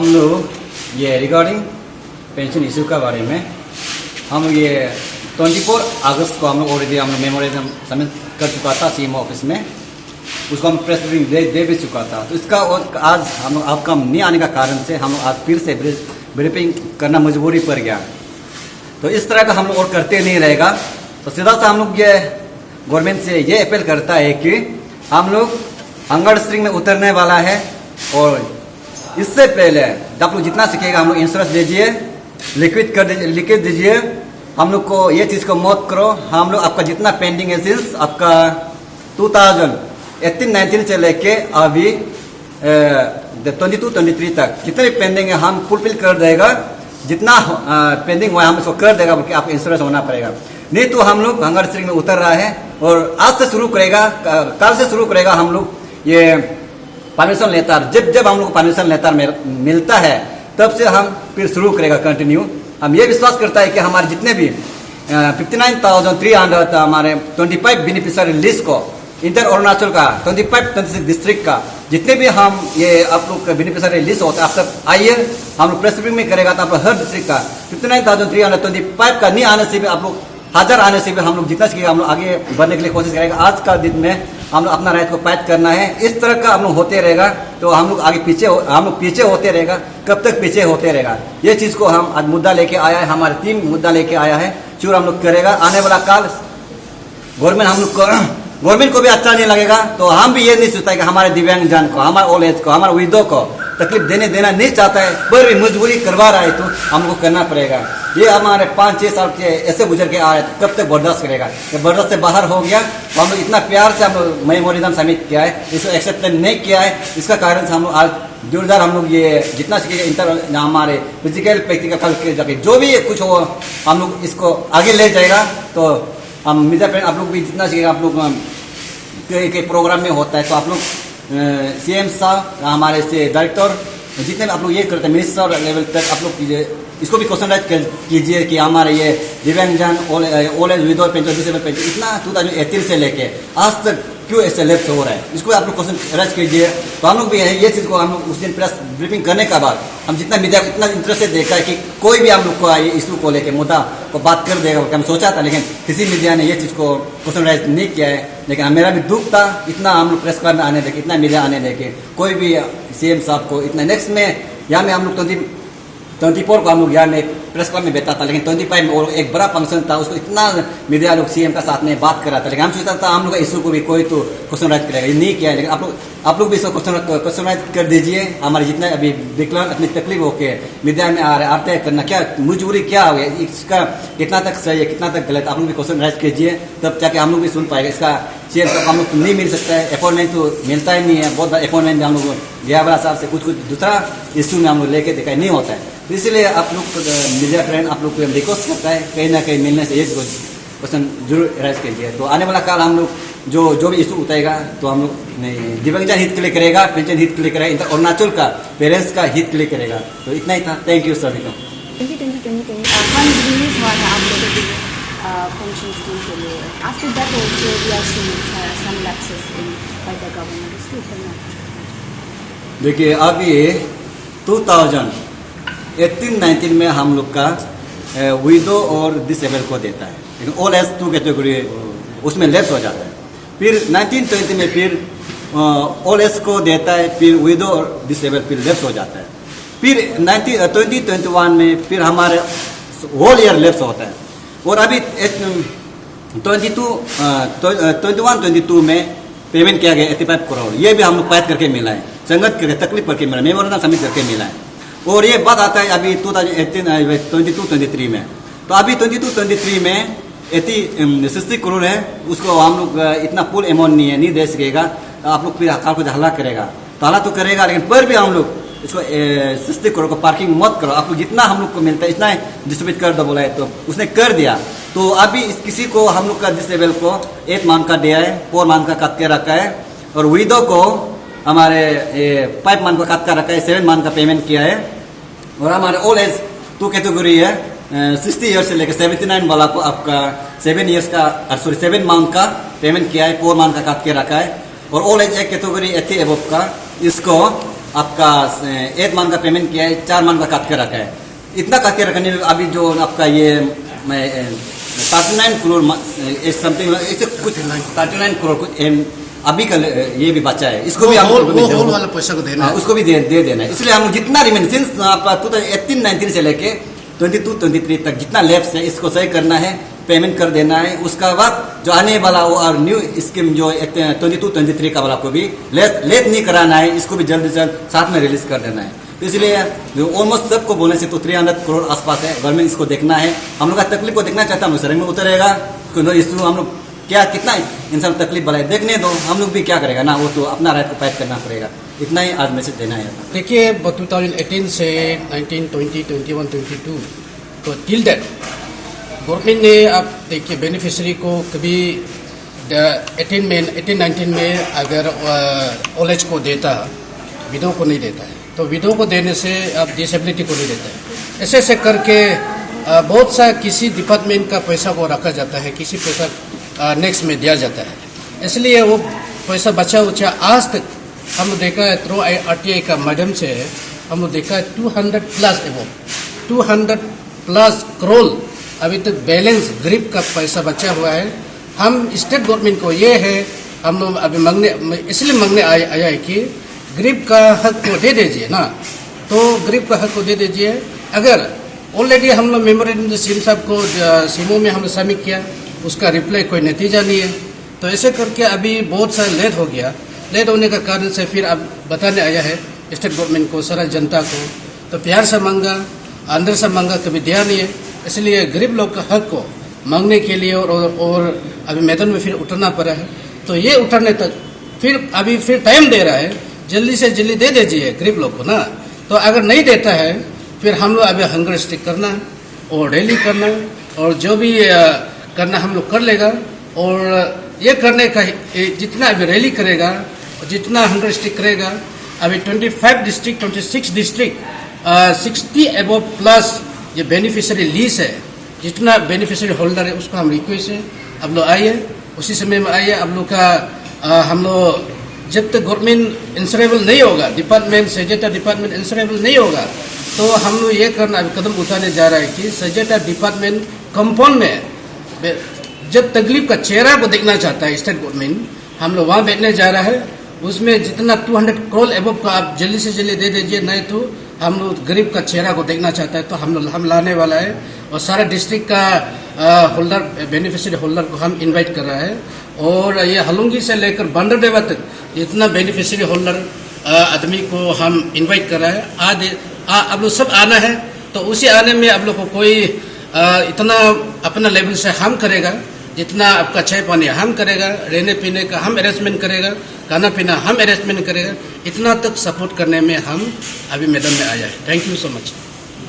हम लोग ये रिगार्डिंग पेंशन इशू का बारे में हम लोग ये 24 अगस्त को हम लोग ऑलरेडी हम लोग मेमोरेंडम सबमिट कर चुका था सीएम ऑफिस में। उसको हम प्रेस ब्रीफिंग दे भी चुका था। तो इसका और आज हम लोग आउटकम नहीं आने का कारण से हम लोग आज फिर से ब्रीफिंग करना मजबूरी पड़ गया। तो इस तरह का हम लोग और करते नहीं रहेगा। तो सीधा सा हम लोग ये गवर्नमेंट से ये अपील करता है कि हम लोग अंगड़ स्ट्रिंग में उतरने वाला है और इससे पहले आप लोग जितना सीखेगा हम लोग इंश्योरेंस दीजिए, लिक्विड दीजिए। हम लोग को ये चीज़ को मत करो। हम लोग आपका जितना पेंडिंग है सिंस आपका 2018-19 से लेके अभी 22-23 तक जितने भी पेंडिंग है हम फुलफिल कर देगा। जितना पेंडिंग हुआ है हम इसको कर देगा क्योंकि आपको इंश्योरेंस होना पड़ेगा। नहीं तो हम लोग हंगर स्ट्रिंग में उतर रहा है और आज से शुरू करेगा, कल से शुरू करेगा हम लोग ये परमिशन लेटर। जब हम लोग को परमिशन लेटर मिलता है तब से हम फिर शुरू करेगा कंटिन्यू। हम ये विश्वास करता है कि हमारे जितने भी 59,300 हमारे 25 बेनिफिशियरी लिस्ट को इंटर अरुणाचल का 25-26 डिस्ट्रिक्ट का जितने भी हम ये आप लोग का बेनिफिशियरी लिस्ट होता है आप सब आइए। हम लोग प्रेस ब्रीफिंग में करेगा तो आप लोग हर डिस्ट्रिक्ट का 59,325 का नहीं आने से भी आप लोग 1000 आने से भी हम लोग जितना सीखेगा हम लोग आगे बढ़ने के लिए कोशिश करेंगे। आज का दिन में हम लोग अपना राइट को फाइट करना है। इस तरह का हम लोग होते रहेगा तो हम लोग आगे पीछे होते रहेगा। कब तक पीछे होते रहेगा? ये चीज़ को हम आज मुद्दा लेके आया है, हमारी टीम मुद्दा लेके आया है। चूर हम लोग करेगा। आने वाला काल गवर्नमेंट को भी अच्छा नहीं लगेगा। तो हम भी ये नहीं सोचता है कि हमारे दिव्यांगजन को, हमारे ओल्ड एज को, हमारे विधो को तकलीफ देना नहीं चाहता है, पर भी मजबूरी करवा रहा है तो हमको करना पड़ेगा। ये हमारे 5-6 साल के ऐसे गुजर के आ रहे हैं तो कब तक बर्दाश्त करेगा? जब बर्दाश्त से बाहर हो गया तो हम लोग इतना प्यार से हम लोग मेमोरेंडम सबमिट किया है, इसको एक्सेप्ट नहीं किया है। इसका कारण से हम लोग आज जोरदार हम लोग ये जितना सीखेगा इंटर हमारे फिजिकल प्रैक्टिकल के जाके जो भी कुछ हो हम लोग इसको आगे ले जाएगा। तो हम मीडिया फ्रेंड आप लोग भी जितना सीखेगा आप लोग कई प्रोग्राम में होता है तो आप लोग सीएम साहब हमारे से डायरेक्टर जितने भी आप लोग ये करते हैं मिनिस्टर लेवल तक आप लोग कीजिए। इसको भी क्वेश्चन राइज कीजिए कि हमारे ये दिव्यांगजन ओल्ड एज विधवा पेंशन डिसेबल पेंशन इतना 2018 से लेके आज तक क्यों ऐसे लेफ्ट हो रहा है, इसको आप लोग क्वेश्चन राइज कीजिए। तो हम लोग भी ये चीज़ को हम लोग उस दिन प्रेस ब्रीफिंग करने के बाद हम जितना मीडिया इतना इंटरेस्ट से देखा है कि कोई भी हम लोग को ये इशू को लेकर मुद्दा को बात कर देगा हम सोचा था, लेकिन किसी मीडिया ने ये चीज़ को क्वेश्चन राइज नहीं किया है। लेकिन मेरा भी दुख था इतना हम लोग प्रेस क्लब में आने देखे, इतना मीडिया आने देखे, कोई भी सीएम साहब को इतना नेक्स्ट में यहाँ में हम लोग 24 को हम लोग यहाँ में प्रेस क्लब में बैठा था, लेकिन 25 में और एक बड़ा फंक्शन था उसको इतना मीडिया लोग सीएम का साथ में बात कर रहा था। लेकिन हम सोचता था हम लोग का इशू को भी कोई तो क्वेश्चन राइज करेगा, ये नहीं किया है। लेकिन आप लोग भी इसको क्वेश्चन राइज कर दीजिए। हमारे जितने अभी विकलांग अपनी तकलीफ होके मीडिया में आते करना क्या मजबूरी क्या हो गया, इसका कितना तक सही है कितना तक गलत, आप लोग भी क्वेश्चन राइज कीजिए तब जाके हम लोग भी सुन पाएगा। इसका सीएम साहब हम लोग तो नहीं मिल सकता है, अपॉइंटमेंट तो मिलता ही नहीं है। बहुत बार अपॉइंटमेंट हम लोग गया वाला साहब से कुछ दूसरा इशू में हम लोग लेके देखा नहीं होता है। तो इसलिए आप लोग मीडिया फ्रेंड आप लोग को रिक्वेस्ट करता है कहीं ना कहीं मिलने से एक क्वेश्चन जरूर राइज कीजिए। तो आने वाला काल हम लोग जो भी इशू उठाएगा तो हम लोग दिव्यांगजन हित के लिए करेगा, पेंशन हित के लिए करेगा, इंटर अरुणाचल का पेरेंट्स का हित के लिए करेगा। तो इतना ही था। थैंक यू सभी को। pension scheme के लिए after that also we are seeing some lapses in by the government. इसके ऊपर में देखिए अभी 2018-19 में हम लोग का विडो और डिसेबल को देता है, लेकिन ओल्ड एज 2 कैटेगरी उसमें लेफ्ट हो जाता है। फिर 1920 में फिर ओल्ड एज को देता है, फिर विडो और डिसेबल फिर लेफ्ट हो जाता है। फिर 2021 में फिर हमारे होल ईयर लेफ्ट होता है। और अभी 21-22 में पेमेंट किया गया 85 करोड़, ये भी हम लोग फाइट करके मिला है, संगत करके तकलीफ करके मिला, मेमोरेंडम सबमिट करके मिला है। और ये बात आता है अभी 2018-22-23 में। तो अभी 22-23 में 60 करोड़ है, उसको हम लोग इतना फुल अमाउंट नहीं दे सकेगा। आप लोग फिर हकार को हल्ला करेगा तो हल्ला तो करेगा, लेकिन पर भी हम लोग इसको 60 करोड़ को पार्किंग मत करो, आपको जितना हम लोग को मिलता है इतना डिस्ट्रीब्यूट कर दो बोला है तो उसने कर दिया। तो अभी किसी को हम लोग का डिसेबल को 8 मंथ का दिया है, 4 मंथ का काट के रखा है, और विडो को हमारे 5 मंथ का काट कर रखा है, 7 मंथ का पेमेंट किया है। और हमारे ओल्ड एज 2 कैटेगरी है, 60 ईयर्स से लेकर 79 वाला को आपका 7 मंथ का पेमेंट किया है, 4 मंथ का काट के रखा है। और ओल्ड एज एक कैटेगरी 80 एबव का इसको आपका 1 मंथ का पेमेंट किया है, 4 मंथ का काट के रखा है। इतना काट के रखने में अभी जो आपका ये 39 करोड़ समथिंग ऐसे कुछ 39 करोड़ कुछ अभी कल ये भी बचा है, इसको भी हम होल वाला पैसा को देना है। उसको भी दे देना है। इसलिए हम जितना रिमेन सिंस आपका 2018-19 से लेके 22-23 तक जितना लैप्स है इसको सही करना है, पेमेंट कर देना है। उसका बाद जो आने वाला वो और न्यू स्कीम जो 22-23 का वाला को भी लेट नहीं कराना है, इसको भी जल्द से जल्द साथ में रिलीज कर देना है। तो इसलिए ऑलमोस्ट सबको बोलने से तो 300 करोड़ आसपास है, गवर्नमेंट इसको देखना है। हम लोग का तकलीफ को देखना चाहता हूँ, सर में उतरेगा कोई इशू हम लोग क्या कितना इंसान तकलीफ वाला है देखने दो, हम लोग भी क्या करेगा ना, वो तो अपना राइट को फाइट करना पड़ेगा। इतना ही आज मैसेज देना है। देखिए 2018 से 19, 20, 21, 22 तो टिल दैट गवर्नमेंट ने आप देखिए बेनिफिशियरी को कभी 18-19 में अगर ओल्ड एज को देता, विडो को नहीं देता है, तो विडो को देने से अब डिसेबिलिटी को नहीं देता है। ऐसे ऐसे करके बहुत सा किसी डिपार्टमेंट का पैसा को रखा जाता है, किसी पैसा नेक्स्ट में दिया जाता है, इसलिए वो पैसा बचा उचा आज तक हम लोग देखा है थ्रू RTI का माध्यम से हम लोग देखा है 200+ करोड़ अभी तक बैलेंस गरीब का पैसा बचा हुआ है। हम स्टेट गवर्नमेंट को ये है, हम लोग अभी इसलिए मांगने आया है कि गरीब का हक को दे दीजिए ना, तो गरीब का हक को दे दीजिए। अगर ऑलरेडी हम लोग मेमोरेंडम सीएम साहब को सीमो में हम लोग सबमिट किया, उसका रिप्लाई कोई नतीजा नहीं है, तो ऐसे करके अभी बहुत सारा लेट हो गया। लेट होने का कारण से फिर अब बताने आया है स्टेट गवर्नमेंट को, सारा जनता को, तो प्यार से मांगा, अंदर से मांगा, कभी दिया नहीं है। इसलिए गरीब लोग का हक को मांगने के लिए और अभी मैदान में फिर उठना पड़ा है। तो ये उठने तक फिर टाइम दे रहा है, जल्दी से जल्दी दे दीजिए गरीब लोग को ना। तो अगर नहीं देता है फिर हम लोग अभी हंगर स्ट्राइक करना है और रैली करना है, और जो भी करना हम लोग कर लेगा। और ये करने का जितना अभी रैली करेगा, जितना हंगर स्ट्राइक करेगा, अभी 25 डिस्ट्रिक्ट 26 डिस्ट्रिक्ट 60 एबव प्लस ये बेनिफिशियरी लीज है, जितना बेनिफिशियरी होल्डर है उसको हम रिक्वेस्ट है अब लोग आइए, उसी समय में आइए। अब लोग का हम लोग जब तक गवर्नमेंट इंश्योरेबल नहीं होगा, डिपार्टमेंट सजेटा डिपार्टमेंट इंश्योरेबल नहीं होगा, तो हम लोग ये करना अभी कदम उठाने जा रहा है कि सजेटा डिपार्टमेंट कंपाउंड में जब तकलीफ का चेहरा को देखना चाहता है स्टेट गवर्नमेंट, हम लोग वहाँ बैठने जा रहा है। उसमें जितना 200 करोड़ एबव का आप जल्दी से जल्दी दे दीजिए, नहीं तो हम लोग गरीब का चेहरा को देखना चाहता है तो हम लाने वाला है। और सारा डिस्ट्रिक्ट का होल्डर बेनिफिशियरी होल्डर को हम इनवाइट कर रहा है। और ये हलुंगी से लेकर बंडरदेवा तक जितना बेनिफिशियरी होल्डर आदमी को हम इनवाइट कर रहा है। आप लोग सब आना है, तो उसी आने में आप लोग को कोई इतना अपना लेवल से हम करेगा, जितना आपका चाय पानी हम करेगा, रहने पीने का हम अरेंजमेंट करेगा, खाना पीना हम अरेंजमेंट करेगा, इतना तक सपोर्ट करने में हम अभी मैदान में आया है। Thank you so much.